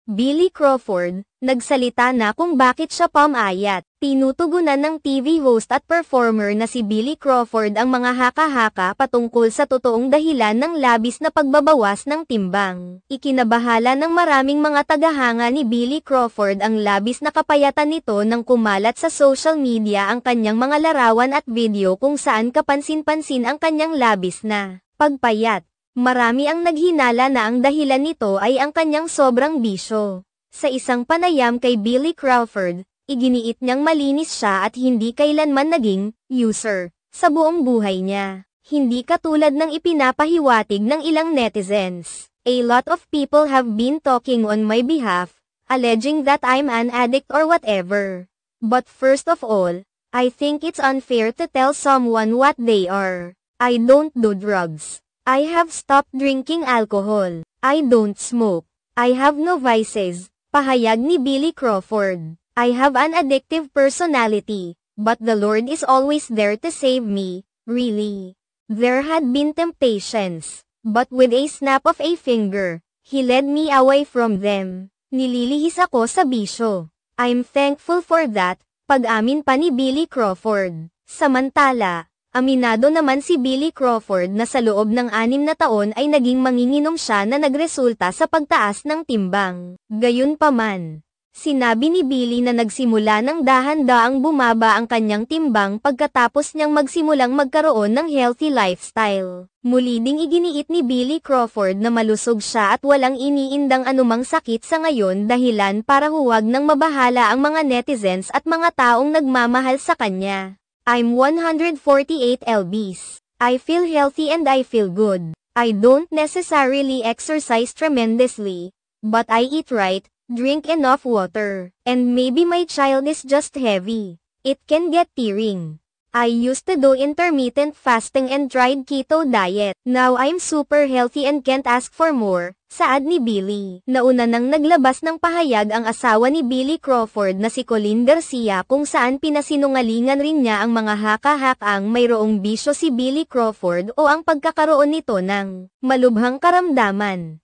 Billy Crawford, nagsalita na kung bakit siya pumayat. Tinutugunan ng TV host at performer na si Billy Crawford ang mga haka-haka patungkol sa totoong dahilan ng labis na pagbabawas ng timbang. Ikinabahala ng maraming mga tagahanga ni Billy Crawford ang labis na kapayatan nito nang kumalat sa social media ang kanyang mga larawan at video kung saan kapansin-pansin ang kanyang labis na pagpayat. Marami ang naghinala na ang dahilan nito ay ang kanyang sobrang bisyo. Sa isang panayam kay Billy Crawford, iginiit niyang malinis siya at hindi kailanman naging user sa buong buhay niya. Hindi katulad ng ipinapahiwatig ng ilang netizens. A lot of people have been talking on my behalf, alleging that I'm an addict or whatever. But first of all, I think it's unfair to tell someone what they are. I don't do drugs. I have stopped drinking alcohol. I don't smoke. I have no vices. Pahayag ni Billy Crawford. I have an addictive personality, but the Lord is always there to save me, really. There had been temptations, but with a snap of a finger, He led me away from them. Nililihis ako sa bisyo. I'm thankful for that, pag-amin pa ni Billy Crawford. Samantala, aminado naman si Billy Crawford na sa loob ng 6 na taon ay naging manginginom siya na nagresulta sa pagtaas ng timbang. Gayunpaman, sinabi ni Billy na nagsimula ng dahan-daang bumaba ang kanyang timbang pagkatapos niyang magsimulang magkaroon ng healthy lifestyle. Muli ding iginiit ni Billy Crawford na malusog siya at walang iniindang anumang sakit sa ngayon dahilan para huwag nang mabahala ang mga netizens at mga taong nagmamahal sa kanya. I'm 148 lbs. I feel healthy and I feel good. I don't necessarily exercise tremendously, but I eat right, drink enough water, and maybe my child is just heavy. It can get tearing. I used to do intermittent fasting and tried keto diet. Now I'm super healthy and can't ask for more, saad ni Billy. Nauna nang naglabas ng pahayag ang asawa ni Billy Crawford na si Colleen Garcia kung saan pinasinungalingan rin niya ang mga haka-hakang mayroong bisyo si Billy Crawford o ang pagkakaroon nito ng malubhang karamdaman.